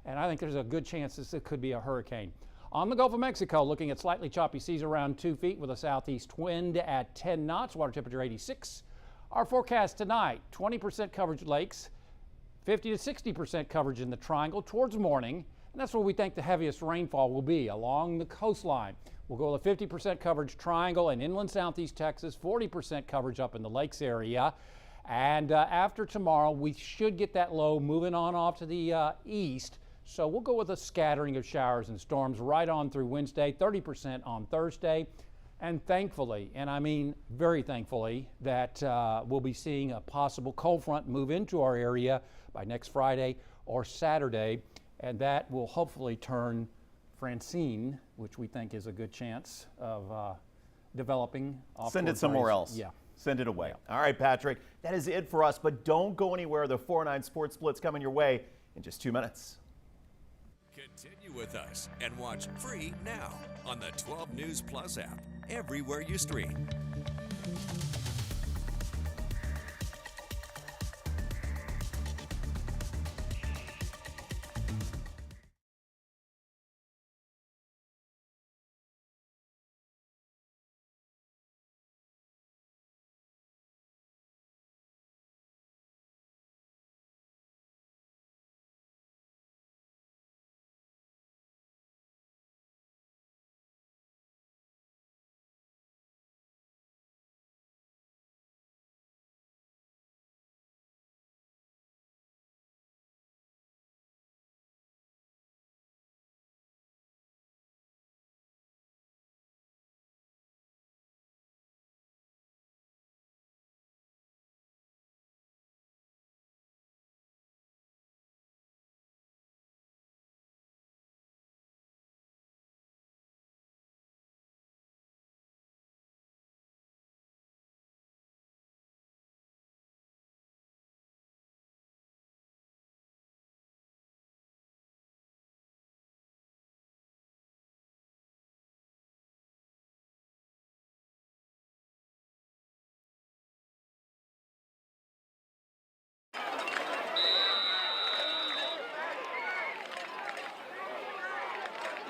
and I think there's a good chance it could be a hurricane. On the Gulf of Mexico, looking at slightly choppy seas around 2 feet with a southeast wind at 10 knots, water temperature 86. Our forecast tonight, 20% coverage lakes, 50 to 60% coverage in the triangle towards morning, and that's where we think the heaviest rainfall will be, along the coastline. We'll go with a 50% coverage triangle in inland southeast Texas, 40% coverage up in the lakes area. And after tomorrow, we should get that low moving on off to the east. So we'll go with a scattering of showers and storms right on through Wednesday, 30% on Thursday. And thankfully, and I mean very thankfully, that we'll be seeing a possible cold front move into our area by next Friday or Saturday. And that will hopefully turn Francine, which we think is a good chance of developing. Send it somewhere else. Yeah. Send it away. Yeah. All right, Patrick, that is it for us, but don't go anywhere. The 409 Sports Blitz coming your way in just 2 minutes. Continue with us and watch free now on the 12 News Plus app, everywhere you stream.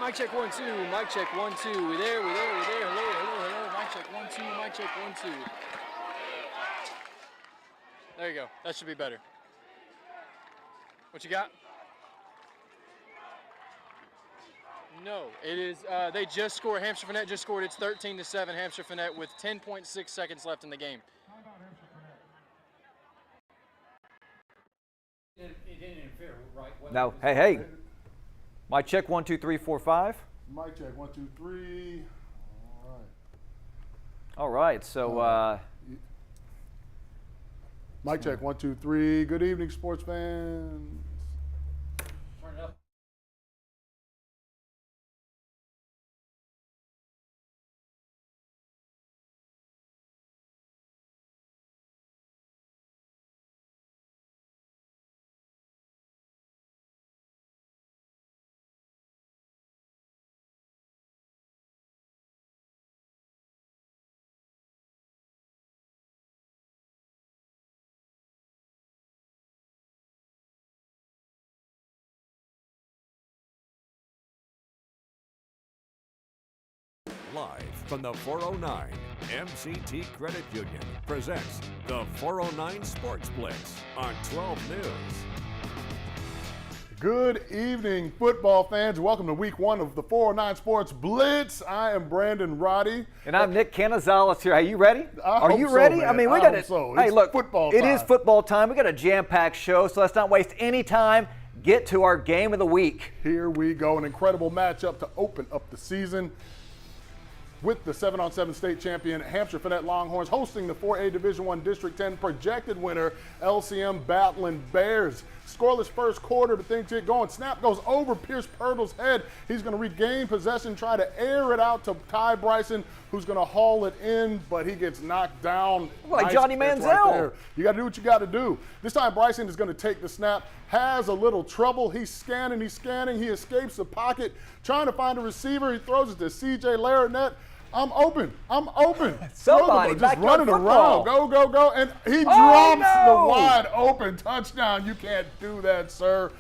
Mic check 1 2. Mic check 1 2. We're there. Hello. Mic check 1 2. Mic check 1 2. There you go. That should be better. What you got? No, it is. They just scored. Hamshire-Fannett just scored. It's 13-7. Hamshire-Fannett with 10.6 seconds left in the game. It didn't interfere, right? No. Hey. Mic check 1 2 3 4 5. Mic check 1 2 3. All right. So. Mic check 1 2 3. Good evening, sports fans. Turn it up. Live from the 409, MCT Credit Union presents the 409 Sports Blitz on 12 News. Good evening, football fans. Welcome to week 1 of the 409 Sports Blitz. I am Brandon Roddy. And I'm Nick Canizales here. Are you ready? Are you ready? So, I mean, we got it. So. Hey, look, football time. It is football time. We got a jam-packed show, so let's not waste any time. Get to our game of the week. Here we go. An incredible matchup to open up the season, with the 7-on-7 state champion Hamshire-Fannett Longhorns hosting the 4A Division I District 10 projected winner LCM battling Bears. Scoreless first quarter, but things get going. Snap goes over Pierce Pirtle's head. He's going to regain possession, try to air it out to Ty Bryson, who's going to haul it in, but he gets knocked down. Like nice Johnny catch Manziel. Right there. You got to do what you got to do. This time Bryson is going to take the snap, has a little trouble. He's scanning. He escapes the pocket, trying to find a receiver. He throws it to C.J. Larnett. I'm open. Somebody just running around. Go. And he drops the wide open touchdown. You can't do that, sir.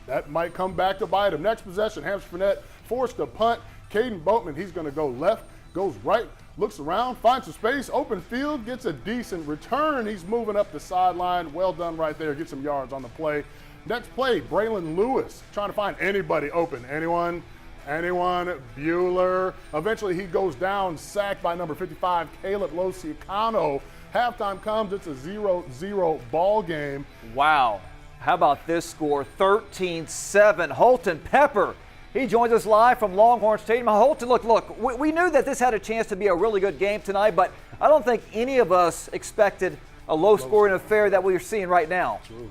That might come back to bite him. Next possession, Hamshire-Fannett forced to punt. Caden Boatman, he's going to go left, goes right, looks around, finds some space, open field, gets a decent return. He's moving up the sideline. Well done right there. Get some yards on the play. Next play, Braylon Lewis trying to find anybody open. Anyone? Bueller. Eventually he goes down, sacked by number 55, Caleb Lociacano. Halftime comes, it's a 0-0 ball game. Wow. How about this score? 13-7. Holton Pepper. He joins us live from Longhorn Stadium. Holton, look, we knew that this had a chance to be a really good game tonight, but I don't think any of us expected a low-scoring affair that we're seeing right now. True.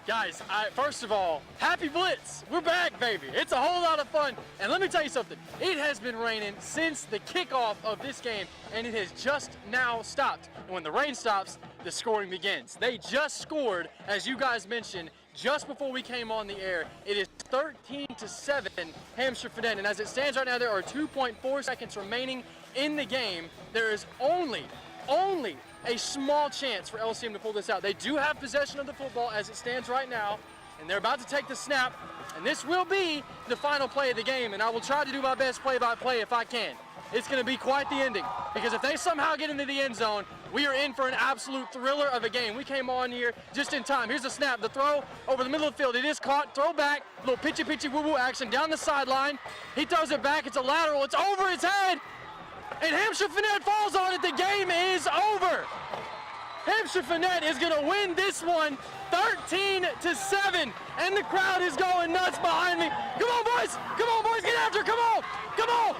Guys, first of all, happy Blitz. We're back, baby. It's a whole lot of fun. And let me tell you something. It has been raining since the kickoff of this game, and it has just now stopped. And when the rain stops, the scoring begins. They just scored, as you guys mentioned, just before we came on the air. It is 13-7 Hamshire-Fannett. And as it stands right now, there are 2.4 seconds remaining in the game. There is only a small chance for LCM to pull this out. They do have possession of the football as it stands right now, and they're about to take the snap, and this will be the final play of the game, and I will try to do my best play-by-play if I can. It's going to be quite the ending, because if they somehow get into the end zone, we are in for an absolute thriller of a game. We came on here just in time. Here's the snap, the throw over the middle of the field. It is caught, throw back, little pitchy woo-woo action down the sideline. He throws it back, it's a lateral, it's over his head. And Hamshire-Fannett falls on it. The game is over. Hamshire-Fannett is going to win this one 13-7. And the crowd is going nuts behind me. Come on, boys. Get after it. Come on. Tell them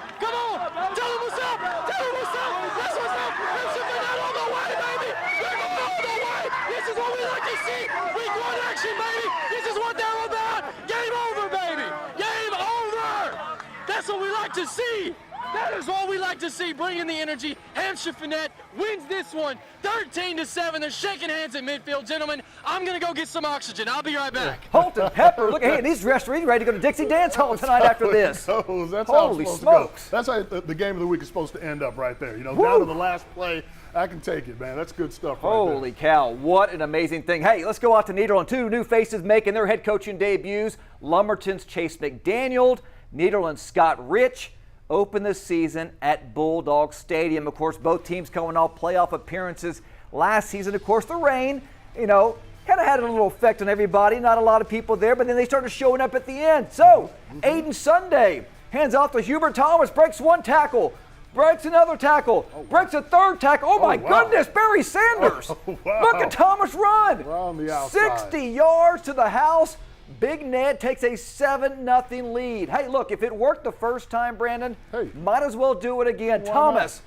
what's up. That's what's up. Hamshire-Fannett all the way, baby. They're going all the way. This is what we like to see. Week 1 action, baby. This is what they're about. Game over, baby. Game over. That's what we like to see. That is what we like to see, bringing the energy. Hamshire-Fannett wins this one 13-7. They're shaking hands at midfield. Gentlemen, I'm going to go get some oxygen. I'll be right back. Holton Pepper, look, hey, he's dressed ready to go to Dixie Dance Hall tonight after this. That's Holy how smokes. That's how the game of the week is supposed to end up right there. You know, down to the last play. I can take it, man. That's good stuff right there. Holy cow, what an amazing thing. Hey, let's go out to Nederland. 2 new faces making their head coaching debuts. Lumberton's Chase McDaniel, Nederland's Scott Rich. Open the season at Bulldog Stadium. Of course, both teams coming off playoff appearances last season. Of course, the rain, kind of had a little effect on everybody. Not a lot of people there, but then they started showing up at the end. So, Aiden Sunday hands off to Hubert Thomas, breaks 1 tackle, breaks another tackle, breaks a 3rd tackle. Oh my goodness, Barry Sanders. Look at Thomas run. Around the outside. 60 yards to the house. Big Ned takes a 7-0 lead. Hey, look, if it worked the first time, Brandon, might as well do it again. Thomas,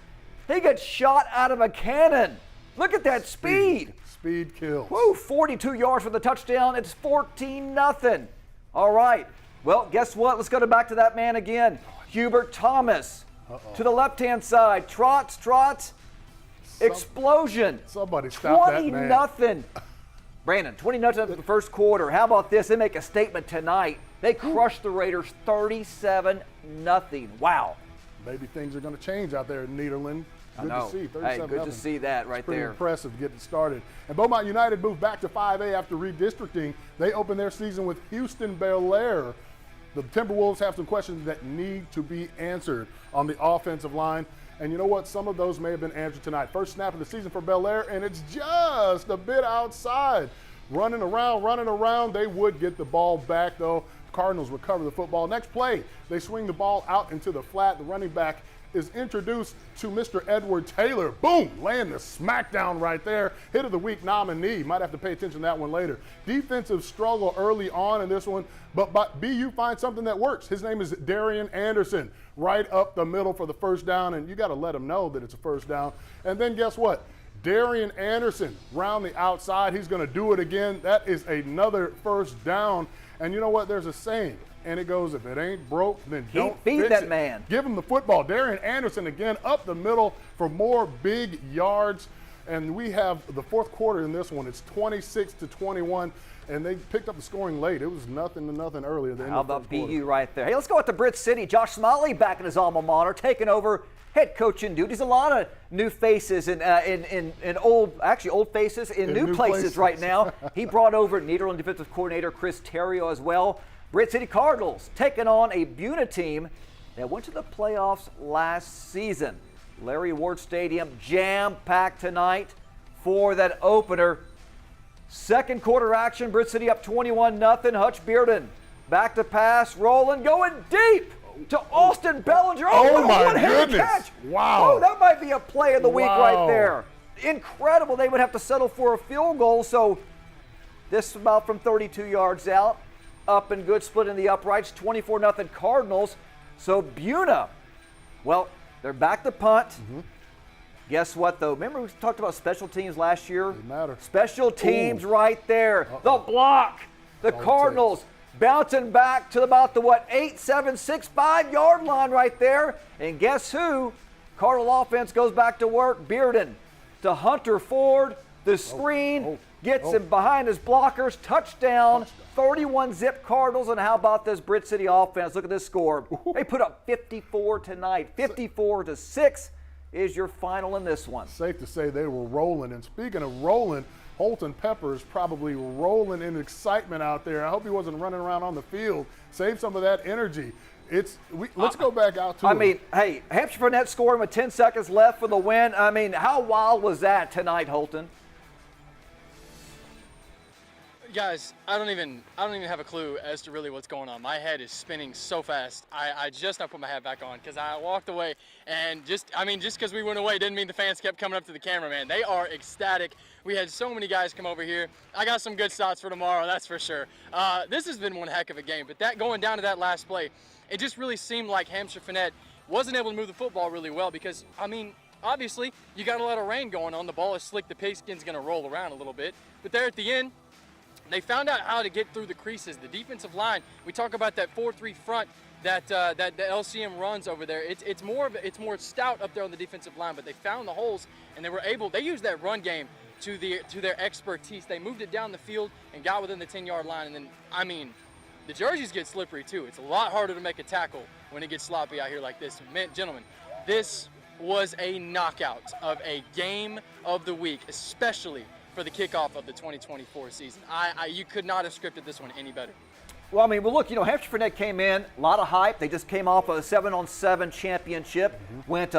he gets shot out of a cannon. Look at that speed. Speed kills. Woo, 42 yards for the touchdown. It's 14-0. All right. Well, guess what? Let's go back to that man again. Hubert Thomas to the left-hand side. Trots. Explosion. Somebody stop that man. 20-0. Brandon, 20-0 after the first quarter. How about this? They make a statement tonight. They crushed the Raiders 37-0. Wow. Maybe things are going to change out there in Nederland. Good to see. 37-0. Hey, good to see that right pretty there. Impressive getting started. And Beaumont United moved back to 5A after redistricting. They opened their season with Houston Bel-Air. The Timberwolves have some questions that need to be answered on the offensive line. And you know what? Some of those may have been answered tonight. First snap of the season for Bel-Air, and it's just a bit outside. Running around. They would get the ball back, though. Cardinals recover the football. Next play, they swing the ball out into the flat. The running back is introduced to Mr. Edward Taylor. Boom! Laying the smackdown right there. Hit of the week nominee. Might have to pay attention to that one later. Defensive struggle early on in this one, but BU finds something that works. His name is Darian Anderson. Right up the middle for the first down, and you got to let him know that it's a first down. And then guess what? Darian Anderson round the outside. He's going to do it again. That is another first down. And you know what? There's a saying, and it goes, if it ain't broke, then don't feed fix that it. man. Give him the football. Darian Anderson again up the middle for more big yards. And we have the fourth quarter in this one. It's 26-21, and they picked up the scoring late. It was 0-0 earlier. How about BU right there? Hey, let's go out to Brit City. Josh Smalley back in his alma mater, taking over head coaching duties. A lot of new faces in old faces in new places right now. He brought over Nederland defensive coordinator Chris Terrio as well. Brit City Cardinals taking on a Buna team that went to the playoffs last season. Larry Ward Stadium jam-packed tonight for that opener. Second quarter action, Brit City up 21-0. Hutch Bearden back to pass, rolling, going deep to Austin Bellinger. Oh my goodness. Catch. Wow. Oh, that might be a play of the week right there. Incredible. They would have to settle for a field goal, so this is about from 32 yards out. Up and good, split in the uprights, 24-0 Cardinals. So Buna, well, they're back to punt. Guess what, though? Remember we talked about special teams last year? Doesn't matter. Special teams right there. The block. The Cardinals bouncing back to about the, 8, 7, 6, 5 yard line right there. And guess who? Cardinal offense goes back to work. Bearden to Hunter Ford. The screen gets him behind his blockers. Touchdown. 31-zip Cardinals. And how about this Brit City offense? Look at this score. They put up 54 tonight. 54-6 is your final in this one. Safe to say they were rolling. And speaking of rolling, Holton Pepper's probably rolling in excitement out there. I hope he wasn't running around on the field. Save some of that energy. Let's go back out to it. Hey, Hamshire-Fannett scoring with 10 seconds left for the win. I mean, how wild was that tonight, Holton? Guys, I don't even have a clue as to really what's going on. My head is spinning so fast. I just now put my hat back on because I walked away, and just because we went away didn't mean the fans kept coming up to the camera, man. They are ecstatic. We had so many guys come over here. I got some good thoughts for tomorrow, that's for sure. This has been one heck of a game, but that going down to that last play, it just really seemed like Hamshire-Fannett wasn't able to move the football really well because, obviously, you got a lot of rain going on. The ball is slick. The pigskin's going to roll around a little bit. But there at the end, they found out how to get through the creases. The defensive line, we talk about that 4-3 front that the LCM runs over there. It's more stout up there on the defensive line, but they found the holes and they used that run game to their expertise. They moved it down the field and got within the 10-yard line. And then, the jerseys get slippery too. It's a lot harder to make a tackle when it gets sloppy out here like this. Man, gentlemen, this was a knockout of a game of the week, especially for the kickoff of the 2024 season. You could not have scripted this one any better. Well, look, Hamshire-Fannett came in, a lot of hype. They just came off a 7-on-7 championship, went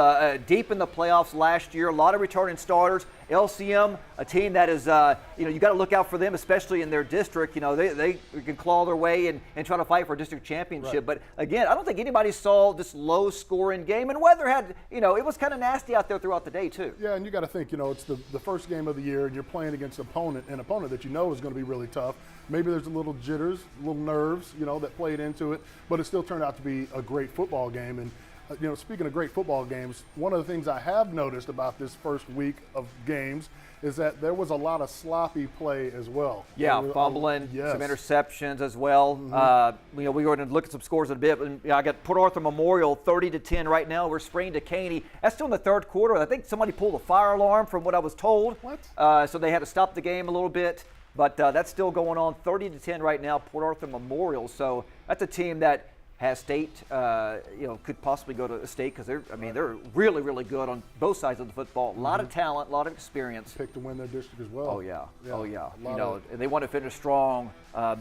deep in the playoffs last year, a lot of returning starters. LCM, a team that is, you got to look out for them, especially in their district. They can claw their way and try to fight for a district championship. Right. But again, I don't think anybody saw this low-scoring game. And weather had, it was kind of nasty out there throughout the day, too. Yeah, and you got to think, it's the first game of the year, and you're playing against an opponent that you know is going to be really tough. Maybe there's a little jitters, a little nerves, that played into it, but it still turned out to be a great football game. And, speaking of great football games, one of the things I have noticed about this first week of games is that there was a lot of sloppy play as well. Yeah, fumbling, some interceptions as well. We were going to look at some scores in a bit. But, I got Port Arthur Memorial 30-10 right now. We're spraying to Caney. That's still in the third quarter. I think somebody pulled a fire alarm from what I was told. What? So they had to stop the game a little bit. But that's still going on, 30-10 right now, Port Arthur Memorial. So that's a team that has state, could possibly go to a state because they're really, really good on both sides of the football. A lot of talent, a lot of experience. Picked to win their district as well. Oh yeah. And they want to finish strong,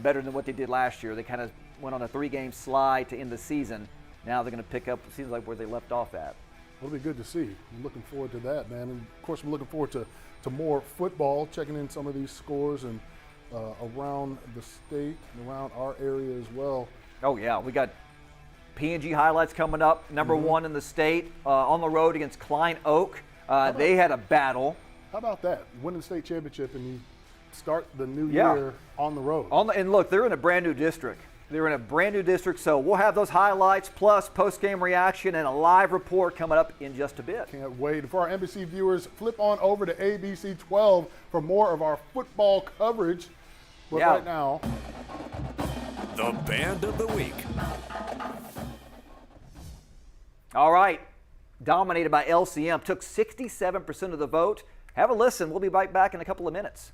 better than what they did last year. They kind of went on a 3-game slide to end the season. Now they're going to pick up, it seems like, where they left off at. It'll be good to see. I'm looking forward to that, man. And of course, I'm looking forward to more football, checking in some of these scores and around the state and around our area as well. Oh yeah, we got PNG highlights coming up. Number 1 in the state on the road against Klein Oak. They had a battle. How about that? Winning the state championship and you start the new year on the road. And look, they're in a brand new district. So we'll have those highlights plus post-game reaction and a live report coming up in just a bit. Can't wait. For our NBC viewers, flip on over to ABC 12 for more of our football coverage. But right now, the Band of the Week. All right. Dominated by LCM. Took 67% of the vote. Have a listen. We'll be right back in a couple of minutes.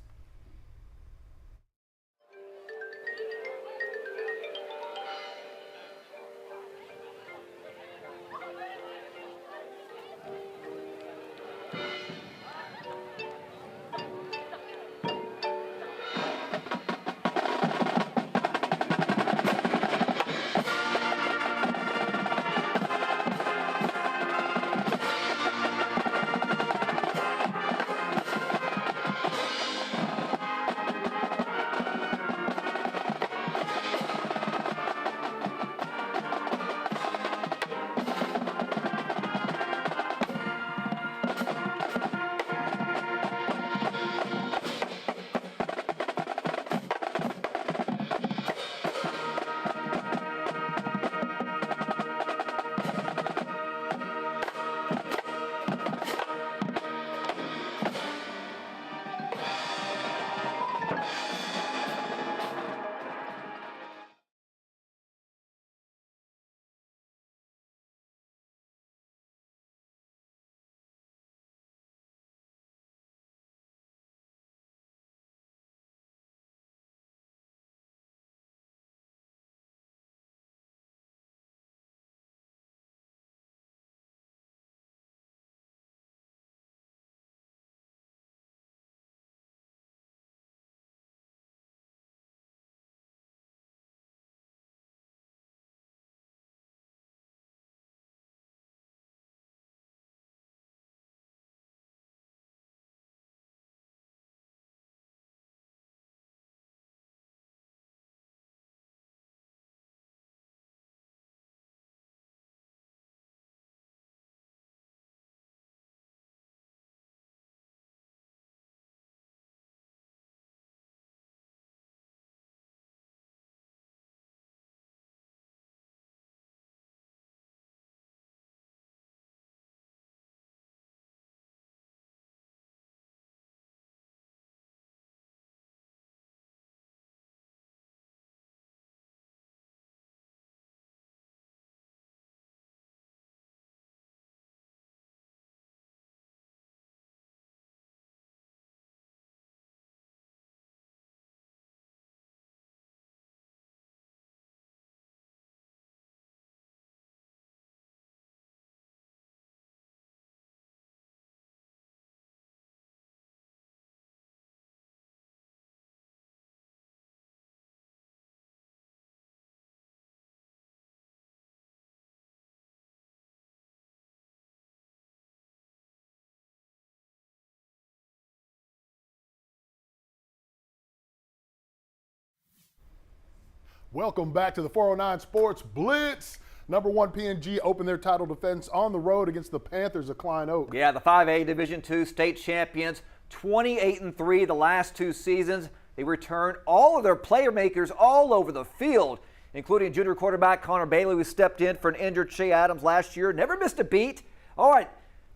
Welcome back to the 409 Sports Blitz. Number 1 PNG opened their title defense on the road against the Panthers of Klein Oak. Yeah, the 5A Division II state champions, 28-3 the last 2 seasons. They returned all of their playmakers all over the field, including junior quarterback Connor Bailey, who stepped in for an injured Shea Adams last year. Never missed a beat. All right,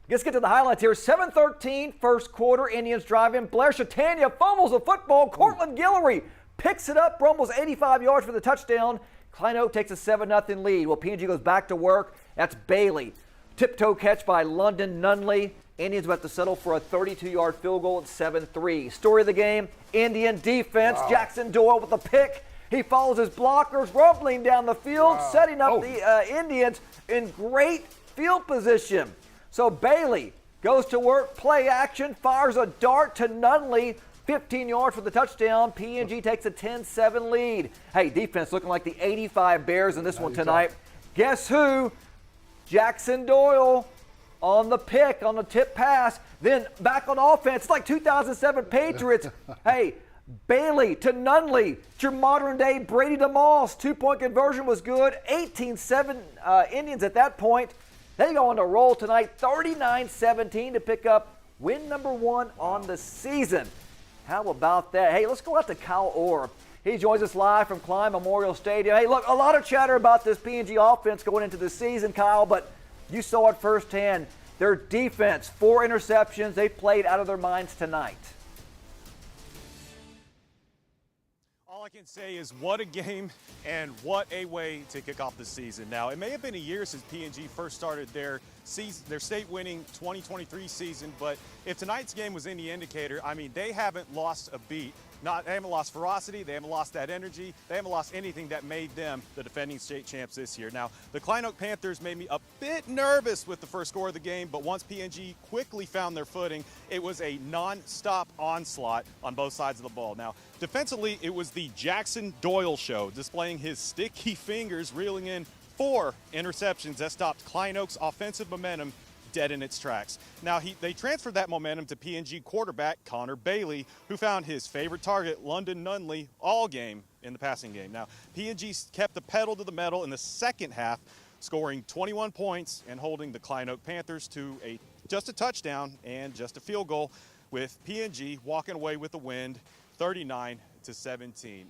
let's get to the highlights here. 7-13 first quarter, Indians drive in. Blair Shatania fumbles the football. Cortland Guillory picks it up, rumbles 85 yards for the touchdown. Klein Oak takes a 7-0 lead. Well, PNG goes back to work. That's Bailey. Tiptoe catch by London Nunley. Indians about to settle for a 32-yard field goal at 7-3. Story of the game, Indian defense. Wow. Jackson Doyle with a pick. He follows his blockers, rumbling down the field, setting up the Indians in great field position. So Bailey goes to work, play action, fires a dart to Nunley. 15 yards for the touchdown. PNG takes a 10-7 lead. Hey, defense looking like the 85 Bears in this one tonight. Guess who? Jackson Doyle on the pick, on the tip pass. Then back on offense. It's like 2007 Patriots. Hey, Bailey to Nunley. It's your modern-day Brady DeMoss. 2-point conversion was good. 18-7 Indians at that point. They go on to roll tonight, 39-17 to pick up win number 1 on the season. How about that? Hey, let's go out to Kyle Orr. He joins us live from Klein Memorial Stadium. Hey, look, a lot of chatter about this PNG offense going into the season, Kyle, but you saw it firsthand. Their defense, 4 interceptions. They played out of their minds tonight. All All I can say is what a game and what a way to kick off the season. Now, it may have been a year since PNG first started their state-winning 2023 season, but if tonight's game was any indicator, I mean, they haven't lost a beat. They haven't lost ferocity, they haven't lost that energy, they haven't lost anything that made them the defending state champs this year. Now, the Klein Oak Panthers made me a bit nervous with the first score of the game, but once PNG quickly found their footing, it was a non-stop onslaught on both sides of the ball. Now, defensively, it was the Jackson Doyle show, displaying his sticky fingers, reeling in 4 interceptions that stopped Klein Oak's offensive momentum dead in its tracks. Now, they transferred that momentum to PNG quarterback Connor Bailey, who found his favorite target, London Nunley, all game in the passing game. Now, PNG kept the pedal to the metal in the second half, scoring 21 points and holding the Klein Oak Panthers to just a touchdown and just a field goal, with PNG walking away with the win, 39-17.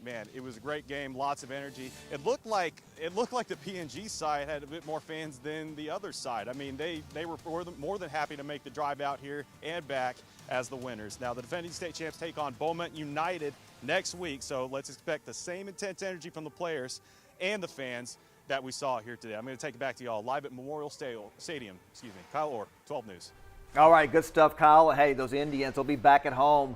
Man, it was a great game, lots of energy. It looked like the PNG side had a bit more fans than the other side. I mean, they were more than happy to make the drive out here and back as the winners. Now, the defending state champs take on Beaumont United next week, so let's expect the same intense energy from the players and the fans that we saw here today. I'm going to take it back to y'all live at Memorial Stadium. Kyle Orr, 12 News. All right, good stuff, Kyle. Hey, those Indians will be back at home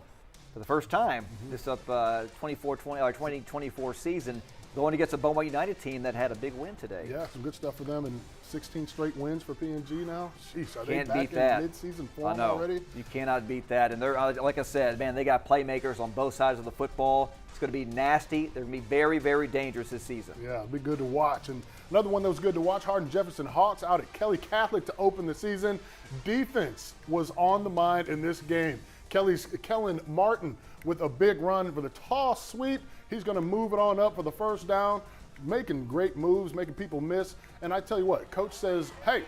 for the first time this 2024 season, going against a Beaumont United team that had a big win today. Yeah, some good stuff for them, and 16 straight wins for PNG now. Jeez, are Can't they beat back that. in mid-season form I know. already? You cannot beat that. And they're, like I said, man, they got playmakers on both sides of the football. It's going to be nasty. They're going to be very, very dangerous this season. Yeah, it'll be good to watch. And another one that was good to watch, Harden Jefferson Hawks out at Kelly Catholic to open the season. Defense was on the mind in this game. Kellen Martin with a big run for the toss sweep. He's going to move it on up for the first down, making great moves, making people miss. And I tell you what, coach says, hey,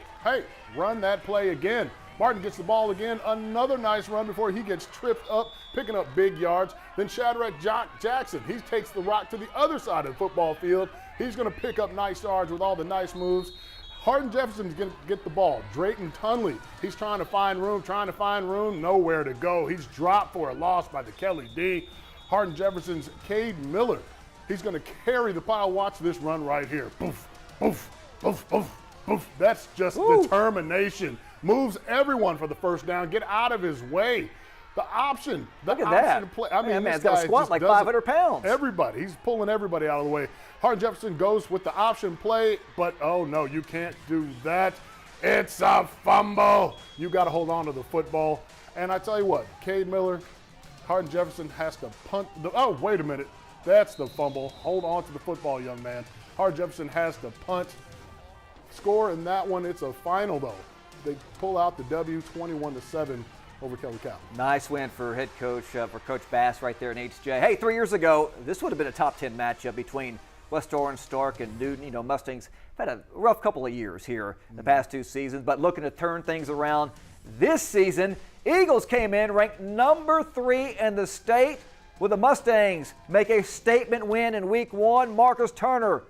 run that play again. Martin gets the ball again, another nice run before he gets tripped up, picking up big yards. Then Shadrach Jackson, he takes the rock to the other side of the football field. He's going to pick up nice yards with all the nice moves. Harden Jefferson's going to get the ball. Drayton Tunley, he's trying to find room, nowhere to go. He's dropped for a loss by the Kelly D. Harden Jefferson's Cade Miller, he's going to carry the pile. Watch this run right here. Poof, poof, poof, poof, poof. That's just determination. Moves everyone for the first down. Get out of his way. The option. Look at that. Play. I mean, man, this man's got to squat like 500 pounds. Everybody. He's pulling everybody out of the way. Harden Jefferson goes with the option play, but oh no, you can't do that. It's a fumble. You got to hold on to the football. And I tell you what, Cade Miller, Harden Jefferson has to punt. Oh, wait a minute. That's the fumble. Hold on to the football, young man. Harden Jefferson has to punt. Score in that one. It's a final, though. They pull out the W 21-7 over Kelly Catholic. Nice win for head coach, for Coach Bass right there in HJ. Hey, 3 years ago, this would have been a top 10 matchup between West Orange, Stark, and Newton. You know, Mustangs have had a rough couple of years here the past 2 seasons, but looking to turn things around this season. Eagles came in ranked number 3 in the state, with the Mustangs make a statement win in week 1. Marcus Turner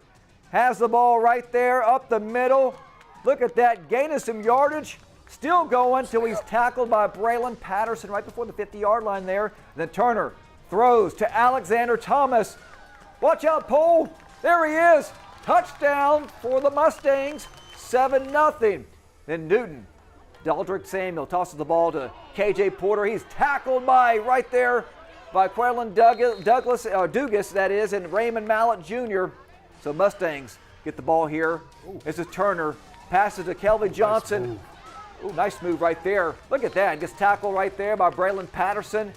has the ball right there up the middle. Look at that, gaining some yardage. Still going till he's tackled by Braylon Patterson right before the 50-yard line there. Then Turner throws to Alexander Thomas. Watch out, Paul. There he is. Touchdown for the Mustangs, 7-0. Then Newton, Daldrick Samuel tosses the ball to KJ Porter. He's tackled by right there by Quaylen Dugas, that is, and Raymond Mallett Jr. So Mustangs get the ball here. This is Turner. Passes to Kelvin Johnson. Nice move right there. Look at that. Gets tackled right there by Braylon Patterson.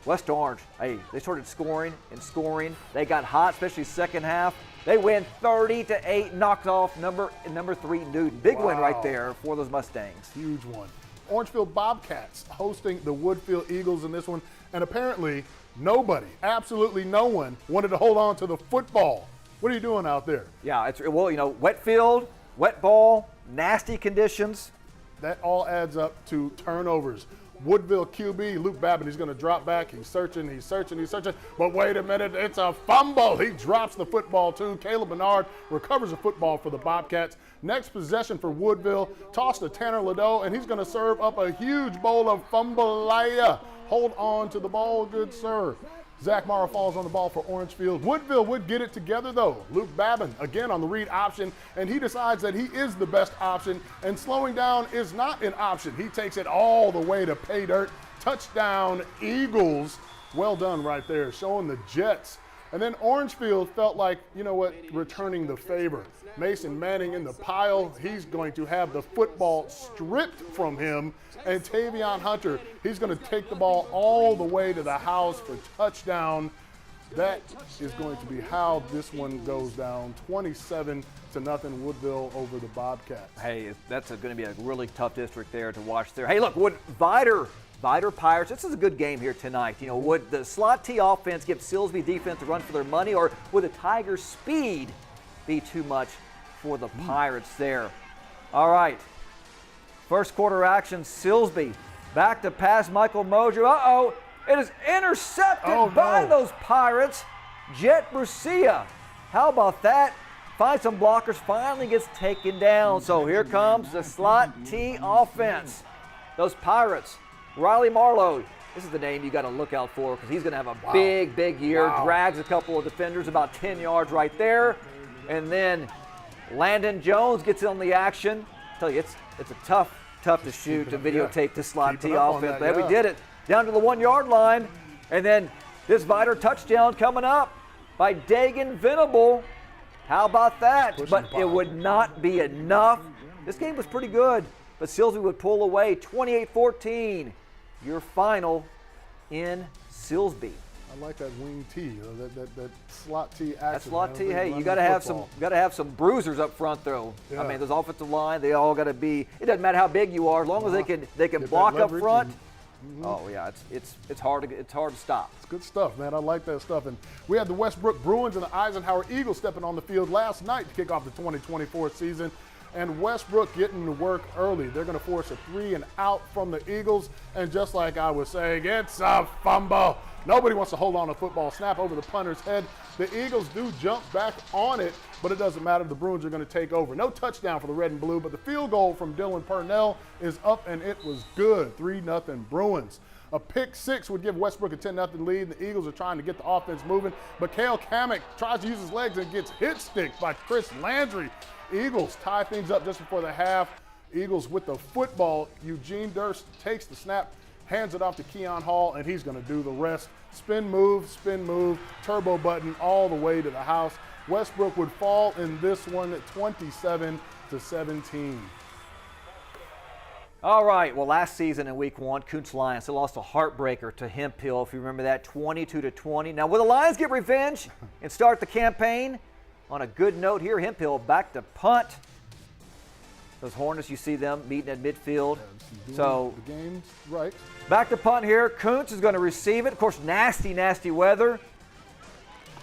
West Orange, hey, they started scoring and scoring. They got hot, especially second half. They win 30-8, knocked off number 3 Newton. Big win right there for those Mustangs. Huge one. Orangeville Bobcats hosting the Woodville Eagles in this one. And apparently nobody, absolutely no one, wanted to hold on to the football. What are you doing out there? Yeah, well, you know, wet field, wet ball, nasty conditions. That all adds up to turnovers. Woodville QB, Luke Babbitt, he's going to drop back. He's searching. But wait a minute, it's a fumble. He drops the football too. Caleb Bernard recovers the football for the Bobcats. Next possession for Woodville, toss to Tanner Ladeau, and he's going to serve up a huge bowl of fumbalaya. Hold on to the ball, good sir. Zach Morrow falls on the ball for Orangeville. Woodville would get it together, though. Luke Babin, again on the read option, and he decides that he is the best option, and slowing down is not an option. He takes it all the way to pay dirt. Touchdown, Eagles. Well done right there, showing the Jets. And then Orangeville felt like, you know what, returning the favor. Mason Manning in the pile. He's going to have the football stripped from him. And Tavion Hunter, he's going to take the ball all the way to the house for touchdown. That is going to be how this one goes down. 27-0 Woodville over the Bobcats. Hey, that's going to be a really tough district there to watch there. Hey, look, Vidor Pirates, this is a good game here tonight. You know, would the slot T offense give Silsby defense to run for their money, or would the Tigers' speed be too much for the Pirates there? All right. First quarter action, Silsby back to pass Michael Mosier. Uh-oh, it is intercepted by those Pirates. Jet Brucia, how about that? Finds some blockers, finally gets taken down. So here comes the slot T offense. Those Pirates. Riley Marlowe, this is the name you got to look out for because he's going to have a big year. Drags a couple of defenders about 10 yards right there. And then Landon Jones gets in the action. I tell you, it's a tough to shoot to videotape this slot T offense. But we did it down to the 1 yard line. And then this Vidor touchdown coming up by Dagan Venable. How about that? But it would not be enough. This game was pretty good, but Silsby would pull away 28-14. Your final in Silsby. I like that wing T, that slot T action. That slot T. Hey, you got to have some bruisers up front though. Yeah. I mean, those offensive line, they all got to be. It doesn't matter how big you are, as long as they can block up front. Oh yeah, it's hard to stop. It's good stuff, man. I like that stuff. And we had the Westbrook Bruins and the Eisenhower Eagles stepping on the field last night to kick off the 2024 season. And Westbrook getting to work early. They're going to force a 3 and out from the Eagles. And just like I was saying, it's a fumble. Nobody wants to hold on to football. Snap over the punter's head. The Eagles do jump back on it, but it doesn't matter. The Bruins are going to take over. No touchdown for the Red and Blue, but the field goal from Dylan Purnell is up, and it was good. 3-0 Bruins. A pick six would give Westbrook a 10-0 lead. The Eagles are trying to get the offense moving, but Kale Kamek tries to use his legs and gets hit sticked by Chris Landry. Eagles tie things up just before the half. Eagles with the football. Eugene Durst takes the snap, hands it off to Keon Hall, and he's going to do the rest. Spin move, turbo button all the way to the house. Westbrook would fall in this one at 27-17. All right, well, last season in week one, Koontz Lions, they lost a heartbreaker to Hemphill, if you remember that, 22-20. Now, will the Lions get revenge and start the campaign? On a good note here, Hemphill back to punt. Those Hornets, you see them meeting at midfield. So the game's right. Back to punt here. Koontz is going to receive it. Of course, nasty weather.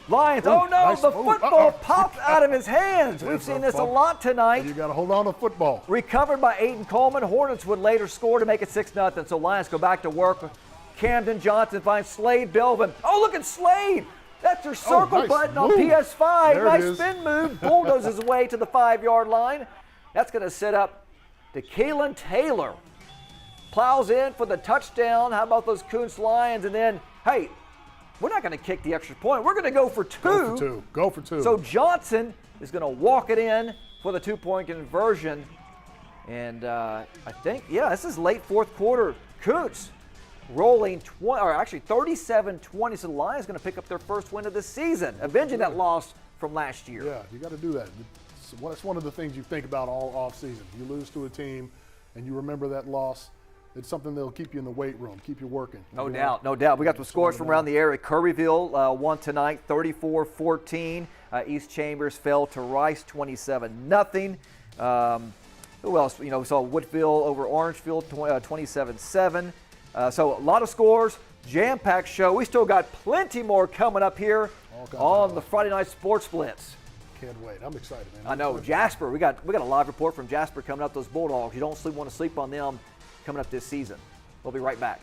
Lions, oh no, nice the move. football popped out of his hands. We've seen this a lot tonight. You got to hold on to football. Recovered by Ebony Coleman. Hornets would later score to make it 6-0. So Lions go back to work. Camden Johnson finds Slade Belvin. Oh, look at Slade. That's your circle button on PS5. Nice spin move. Bulldozes his way to the 5 yard line. That's going to set up to Kalen Taylor. Plows in for the touchdown. How about those Koontz Lions? And then, hey, we're not going to kick the extra point. We're going to go for two. Go for two. So Johnson is going to walk it in for the 2-point conversion. And I think, this is late fourth quarter. Koontz rolling 37-20. So the Lions going to pick up their first win of the season, avenging that loss from last year. Yeah, you got to do that. It's one of the things you think about all offseason. You lose to a team and you remember that loss. It's something that'll keep you in the weight room, keep you working. No doubt. We got the scores from around the area. Curryville won tonight, 34-14. East Chambers fell to Rice, 27-0. Who else? We saw Woodville over Orangeville, 27-7. So a lot of scores, jam-packed show. We still got plenty more coming up here on the Friday Night Sports Blitz. Can't wait. I'm excited, man. I know. Jasper, we got a live report from Jasper coming up. Those Bulldogs. You don't want to sleep on them coming up this season. We'll be right back.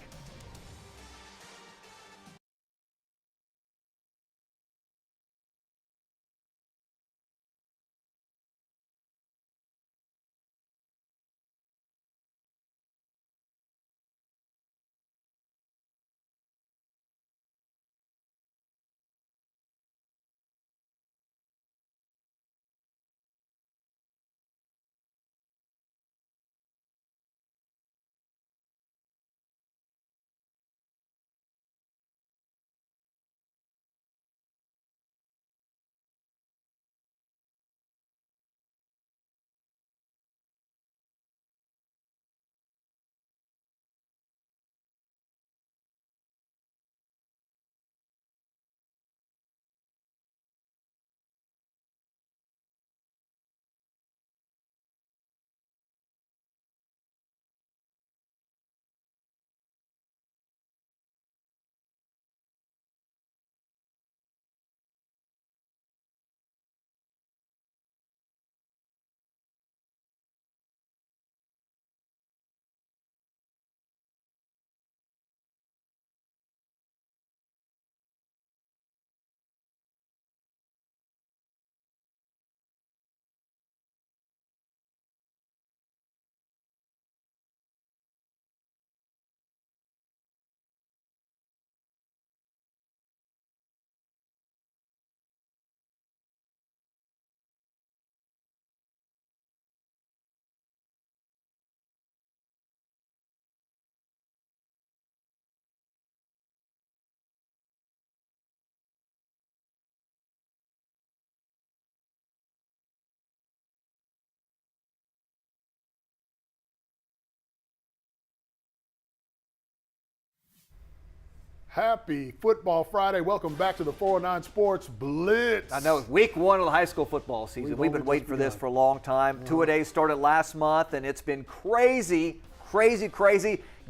Happy Football Friday. Welcome back to the 409 Sports Blitz. I know, week 1 of the high school football season. We've been waiting for this for a long time. Two-a-days started last month, and it's been crazy.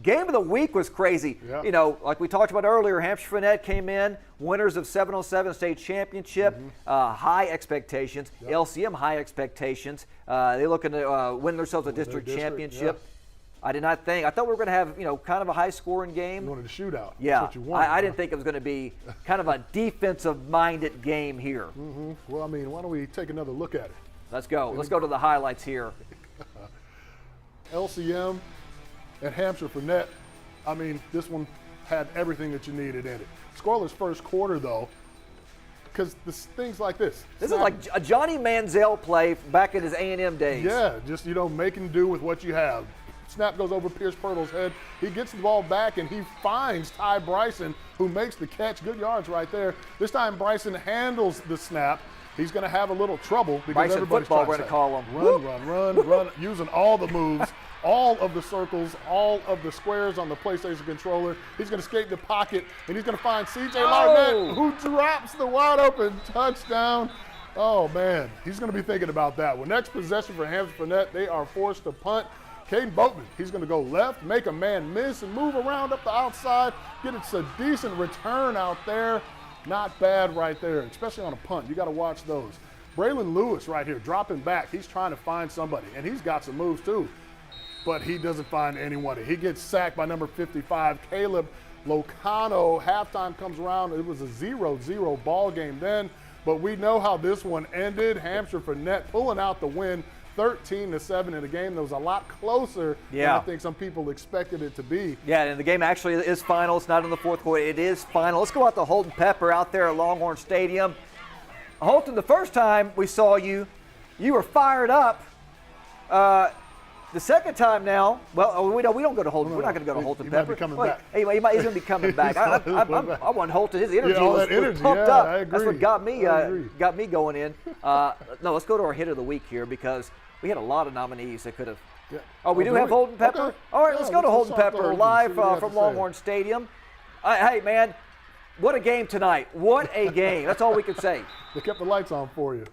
Game of the week was crazy. Yeah. You know, like we talked about earlier, Hamshire-Fannett came in, winners of 707 state championship, high expectations. Yep. LCM high expectations. They're looking to win themselves a district championship. Yeah. I thought we were going to have, kind of a high-scoring game. You wanted a shootout. Yeah, That's what you wanted. I didn't think it was going to be kind of a defensive-minded game here. Well, I mean, why don't we take another look at it? Let's go. Let's go to the highlights here. LCM and Hamshire-Fannett, I mean, this one had everything that you needed in it. Scoreless first quarter, though, because things like this. This is like a Johnny Manziel play back in his A&M days. Yeah, just, making do with what you have. Snap goes over Pierce Pirtle's head. He gets the ball back, and he finds Ty Bryson, who makes the catch. Good yards right there. This time, Bryson handles the snap. He's going to have a little trouble because Bryson everybody's football, trying we're going to call him. Run, using all the moves, all of the circles, all of the squares on the PlayStation controller. He's going to escape the pocket, and he's going to find C.J. Larnett, who drops the wide open touchdown. Oh, man, he's going to be thinking about that one. Next possession for Hamshire-Fannett, they are forced to punt. Caden Boatman, he's going to go left, make a man miss, and move around up the outside. Get it a decent return out there. Not bad right there, especially on a punt. You got to watch those. Braylon Lewis right here, dropping back. He's trying to find somebody, and he's got some moves too. But he doesn't find anyone. He gets sacked by number 55, Caleb Locano. Halftime comes around. It was a 0-0 ball game then, but we know how this one ended. Hamshire-Fannett pulling out the win, 13-7 in a game that was a lot closer than I think some people expected it to be. Yeah, and the game actually is final. It's not in the fourth quarter. It is final. Let's go out to Holton Pepper out there at Longhorn Stadium. Holton, the first time we saw you, you were fired up. The second time now, well, we don't go to Holton. We're not going to go to Holton Pepper. He might be coming back. He's going to be coming back. I want Holton. His energy all was that energy, pumped yeah, up. I agree. That's what got me I agree. going in. No, let's go to our hit of the week here because we had a lot of nominees that could have. Yeah. Oh, we do have Holton Pepper? Okay. All right, Yeah, let's go to Holton talk Pepper Holton, live see what you have from to say. Longhorn Stadium. Hey, man, what a game tonight. What a game. That's all we can say. They kept the lights on for you.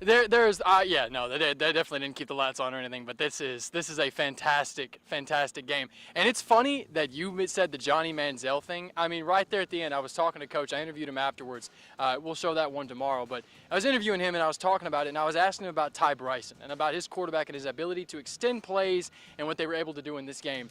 They definitely didn't keep the lights on or anything, but this is a fantastic game. And it's funny that you said the Johnny Manziel thing. I mean, right there at the end, I was talking to Coach. I interviewed him afterwards. We'll show that one tomorrow, but I was interviewing him and I was talking about it, and I was asking him about Ty Bryson and about his quarterback and his ability to extend plays and what they were able to do in this game.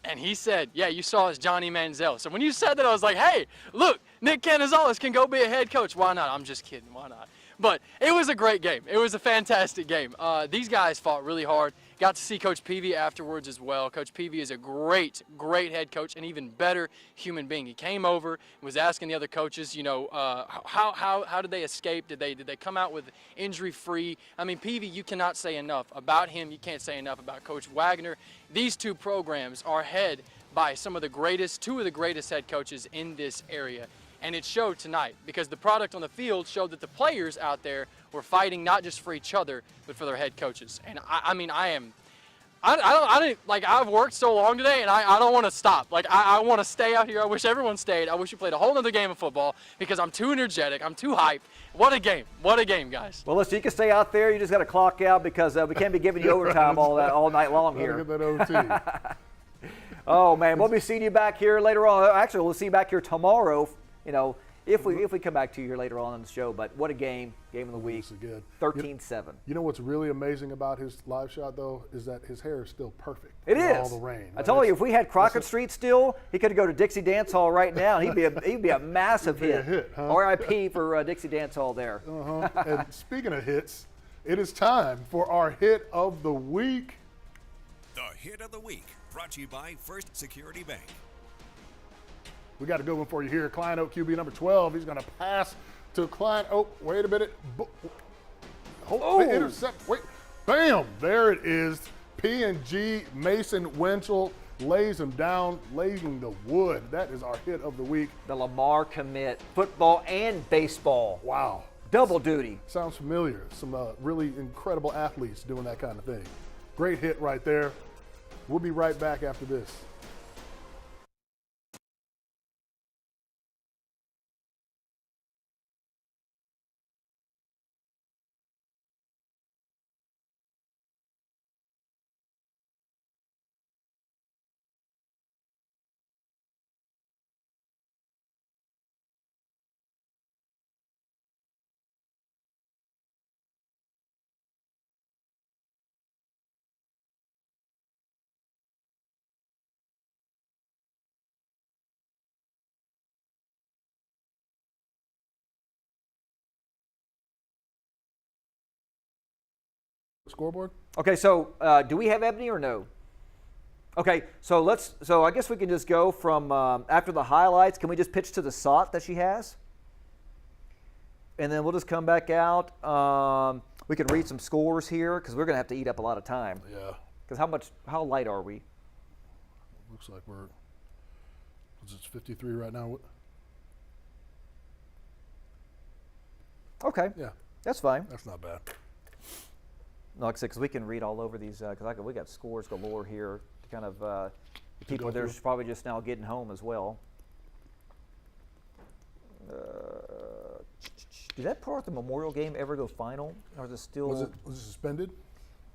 And he said, yeah, you saw us Johnny Manziel. So when you said that, I was like, hey, look, Nick Canizales can go be a head coach. Why not? I'm just kidding. Why not? But it was a great game. It was a fantastic game. These guys fought really hard. Got to see Coach Peavy afterwards as well. Coach Peavy is a great head coach and even better human being. He came over, was asking the other coaches, how did they escape? Did they come out with injury-free? I mean, Peavy, you cannot say enough about him. You can't say enough about Coach Wagner. These two programs are head by two of the greatest head coaches in this area. And it showed tonight because the product on the field showed that the players out there were fighting not just for each other, but for their head coaches. And I've worked so long today and I don't want to stop. Like, I want to stay out here. I wish everyone stayed. I wish we played a whole nother game of football because I'm too energetic. I'm too hyped. What a game. What a game, guys. Well, listen, you can stay out there. You just got to clock out because we can't be giving you overtime all night long here. Get that OT. Oh, man. We'll be seeing you back here later on. Actually, we'll see you back here tomorrow. If we come back to you here later on in the show, but what a game of the week. This is good. 13-7. You know what's really amazing about his live shot, though, is that his hair is still perfect. It is. All the rain. I told you, if we had Crockett Street still, he could go to Dixie Dance Hall right now. He'd be a massive He'd be hit. a hit, huh? R.I.P. for Dixie Dance Hall there. And speaking of hits, it is time for our hit of the week. The hit of the week, brought to you by First Security Bank. We got a good one for you here. Klein Oak QB number 12. He's going to pass to Klein Oak. Wait a minute. Intercept. Wait. Bam. There it is. PNG Mason Winchell lays him down, laying the wood. That is our hit of the week. The Lamar commit, football and baseball. Wow. Double duty. Sounds familiar. Some really incredible athletes doing that kind of thing. Great hit right there. We'll be right back after this. Scoreboard? Okay, so do we have Ebony or no? Okay, so I guess we can just go from after the highlights. Can we just pitch to the SOT that she has? And then we'll just come back out. We can read some scores here because we're going to have to eat up a lot of time. Yeah. Because how light are we? Looks like it's 53 right now. Okay. Yeah. That's fine. That's not bad. No, like I said, because we can read all over these, because we got scores galore here to kind of, the people there's probably just now getting home as well. Did that part of the Memorial game ever go final? Or is it still? Was it suspended?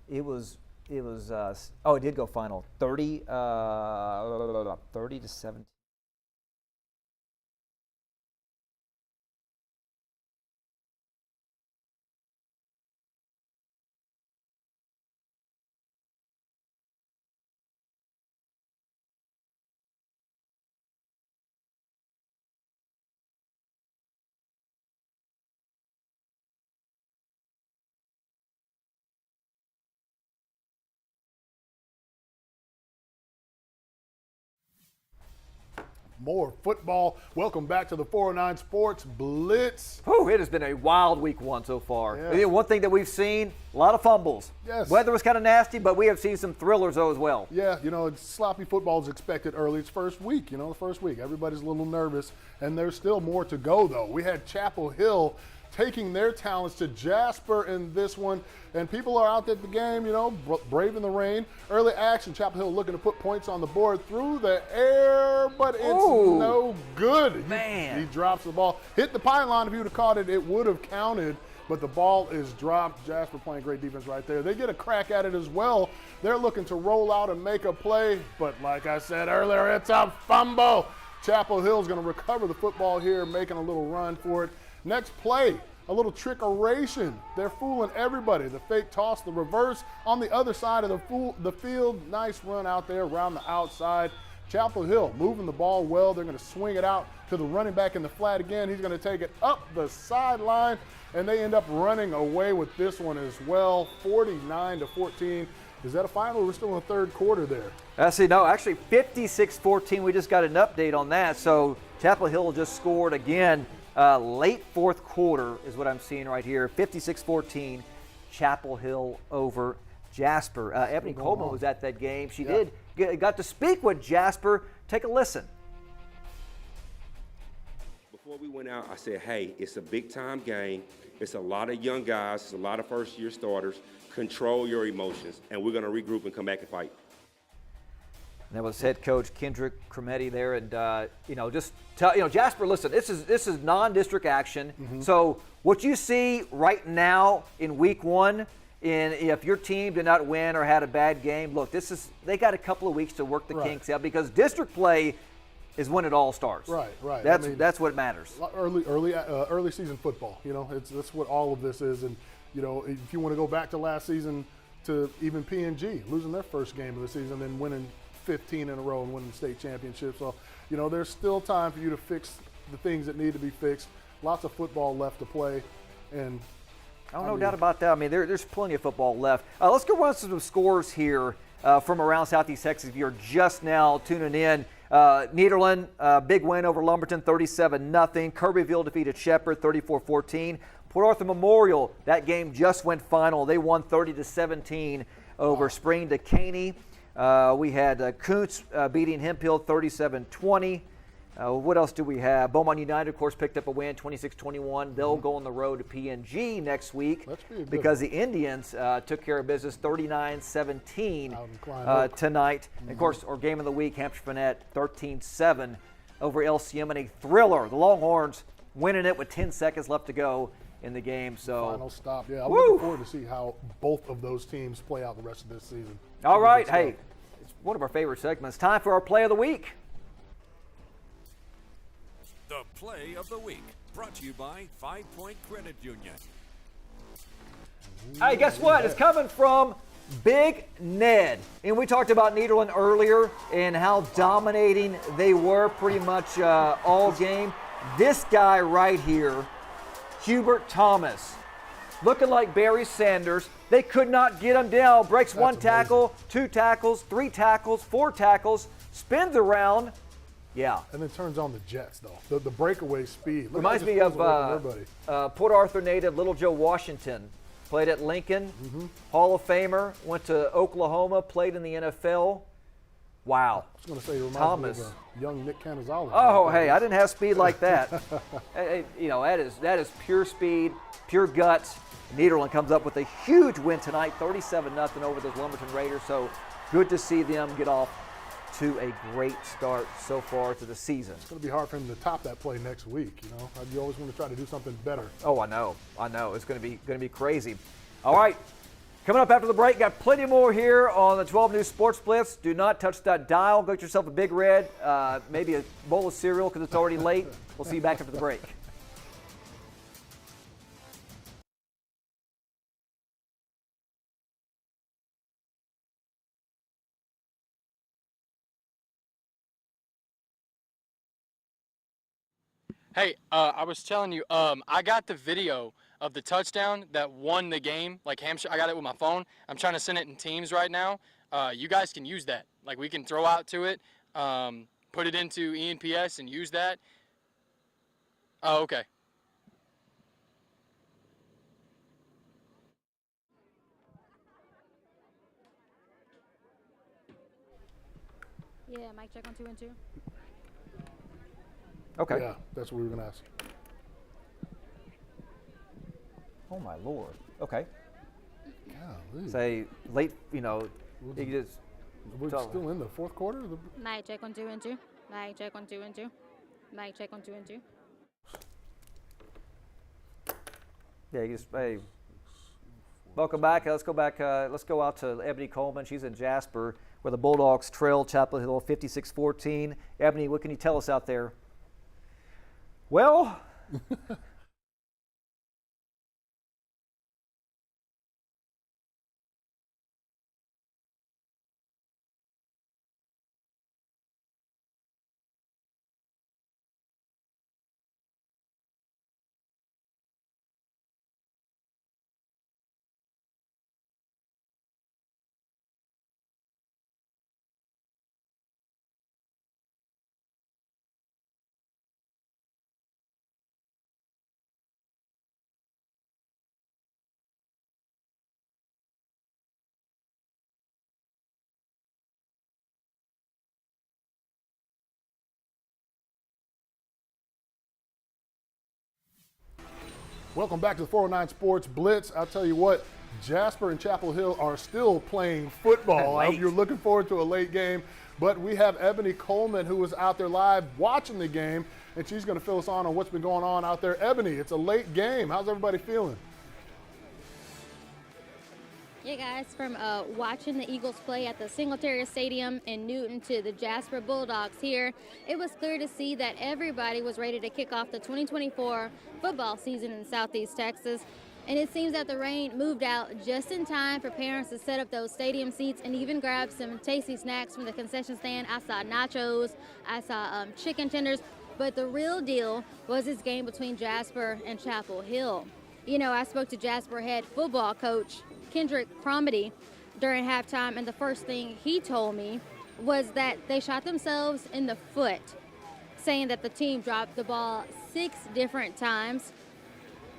It was, it did go final. 30 to 17. More football. Welcome back to the 409 Sports Blitz. Whew, it has been a wild week one so far. Yeah. One thing that we've seen, a lot of fumbles. Yes. Weather was kind of nasty, but we have seen some thrillers though as well. Yeah, sloppy football is expected early. It's first week, the first week. Everybody's a little nervous, and there's still more to go, though. We had Chapel Hill taking their talents to Jasper in this one, and people are out at the game, braving the rain. Early action, Chapel Hill looking to put points on the board through the air, but it's no good. Man. He drops the ball. Hit the pylon. If he would have caught it, it would have counted, but the ball is dropped. Jasper playing great defense right there. They get a crack at it as well. They're looking to roll out and make a play, but like I said earlier, it's a fumble. Chapel Hill's going to recover the football here, making a little run for it. Next play, a little trickeration. They're fooling everybody. The fake toss, the reverse on the other side of the field. Nice run out there around the outside. Chapel Hill moving the ball well. They're going to swing it out to the running back in the flat again. He's going to take it up the sideline, and they end up running away with this one as well, 49-14. Is that a final? We're still in the third quarter there. Actually 56-14. We just got an update on that. So Chapel Hill just scored again. Late fourth quarter is what I'm seeing right here. 56-14, Chapel Hill over Jasper. Ebony Coleman was at that game. She got to speak with Jasper. Take a listen. Before we went out, I said, hey, it's a big-time game. It's a lot of young guys. It's a lot of first-year starters. Control your emotions, and we're going to regroup and come back and fight. And that was head coach Kendrick Crometti there, and just tell Jasper. Listen, this is non-district action. Mm-hmm. So what you see right now in week one, and if your team did not win or had a bad game, look, they got a couple of weeks to work the kinks out because district play is when it all starts. Right. That's what matters. Early season football. That's what all of this is, and if you want to go back to last season, to even PNG losing their first game of the season, then winning 15 in a row and winning the state championship. So, there's still time for you to fix the things that need to be fixed. Lots of football left to play, and no doubt about that. There's plenty of football left. Let's go run some scores here from around Southeast Texas. If you're just now tuning in, Nederland, big win over Lumberton, 37-0. Kirbyville defeated Shepherd, 34-14. Port Arthur Memorial, that game just went final. They won 30-17 over Spring Decaney. We had Kuntz beating Hemphill 37-20. What else do we have? Beaumont United, of course, picked up a win 26-21. They'll go on the road to PNG next week because the Indians took care of business 39-17 tonight. And of course, our game of the week, Hamshire-Fannett 13-7 over LCM in a thriller. The Longhorns winning it with 10 seconds left to go in the game. So final stop. Yeah, I'm looking forward to see how both of those teams play out the rest of this season. All right. Hey, it's one of our favorite segments. Time for our play of the week. The play of the week, brought to you by 5 Point Credit Union. Hey, guess what? It's coming from Big Ned. And we talked about Nederland earlier and how dominating they were pretty much all game. This guy right here, Hubert Thomas, looking like Barry Sanders. They could not get him down. Breaks one tackle, 2 tackles, 3 tackles, 4 tackles, spins around. Yeah. And then turns on the jets, though. The breakaway speed. Reminds me of Port Arthur native Little Joe Washington. Played at Lincoln, Hall of Famer, went to Oklahoma, played in the NFL. Wow. I was going to say, he reminds Thomas. me of young Nick Canizales. Oh, hey, I didn't have speed like that. You know, that is pure speed, pure guts. Nederland comes up with a huge win tonight, 37-0 over those Lumberton Raiders. So good to see them get off to a great start so far to the season. It's going to be hard for him to top that play next week. You know, you always want to try to do something better. Oh, I know. It's going to be crazy. All right, coming up after the break, got plenty more here on the 12 News Sports Blitz. Do not touch that dial. Go get yourself a Big Red, maybe a bowl of cereal because it's already late. We'll see you back after the break. Hey, I was telling you, I got the video of the touchdown that won the game. Like Hampshire, I got it with my phone. I'm trying to send it in Teams right now. You guys can use that. Like we can throw out to it, put it into ENPS and use that. Oh, okay. Yeah, mic check on 2 and 2. Okay. Yeah, that's what we were going to ask. Oh, my Lord. Okay. Golly. Say late, you know, you just. We're still in the fourth quarter? Mic check on 2 and 2. Mic check on 2 and 2. Mic check on 2 and 2. Yeah, you just, hey. Welcome back. Let's go back. Let's go out to Ebony Coleman. She's in Jasper, where the Bulldogs trail Chapel Hill 56-14. Ebony, what can you tell us out there? Well, Welcome back to the 409 Sports Blitz. I'll tell you what, Jasper and Chapel Hill are still playing football. I hope you're looking forward to a late game. But we have Ebony Coleman, who was out there live watching the game, and she's going to fill us on what's been going on out there. Ebony, it's a late game. How's everybody feeling? Yeah, guys, from watching the Eagles play at the Singletary Stadium in Newton to the Jasper Bulldogs here, it was clear to see that everybody was ready to kick off the 2024 football season in Southeast Texas. And it seems that the rain moved out just in time for parents to set up those stadium seats and even grab some tasty snacks from the concession stand. I saw nachos, I saw chicken tenders, but the real deal was this game between Jasper and Chapel Hill. You know, I spoke to Jasper head football coach Kendrick Cromedy during halftime, and the first thing he told me was that they shot themselves in the foot, saying that the team dropped the ball 6 different times.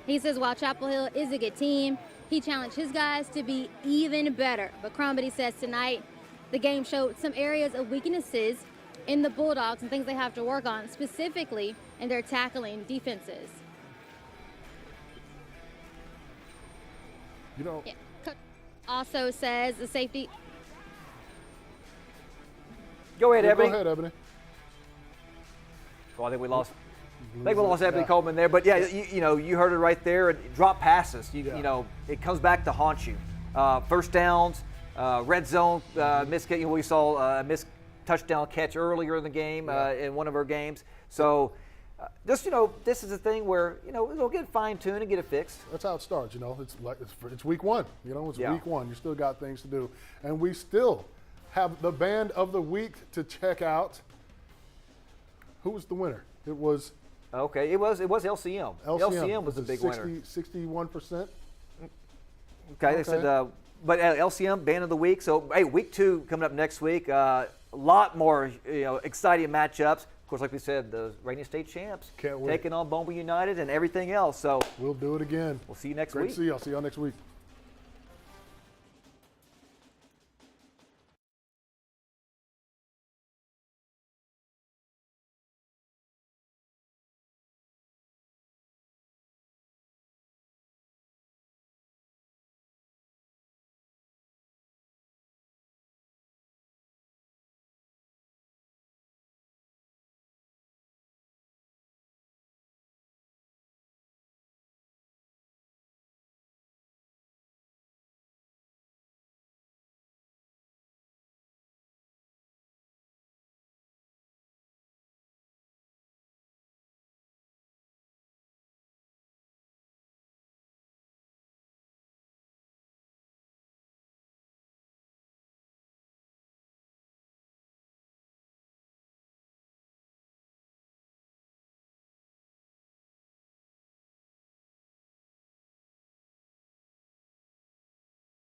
He says while Chapel Hill is a good team, he challenged his guys to be even better. But Cromedy says tonight the game showed some areas of weaknesses in the Bulldogs and things they have to work on, specifically in their tackling defenses. You know, Yeah. Also says the safety. go ahead, Ebony. Go ahead, Ebony. Well, I think we lost Ebony Coleman there, but yeah, you know, you heard it right there. Drop passes, you know, it comes back to haunt you. First downs, red zone, we saw a missed touchdown catch earlier in the game in one of our games. So, just, you know, this is a thing where, you know, we'll get fine-tuned and get it fixed. That's how it starts, you know. It's week one, you know. It's week one. You still got things to do. And we still have the band of the week to check out. Who was the winner? It was... Okay, it was LCM. LCM was the big winner. 61%? Okay. They said, but LCM Band of the Week. So, hey, week 2 coming up next week. A lot more, exciting matchups. Of course, like we said, the reigning state champs Can't wait. taking on Bowman United and everything else. So We'll do it again. we'll see you next Great week. to see you. I'll see y'all next week.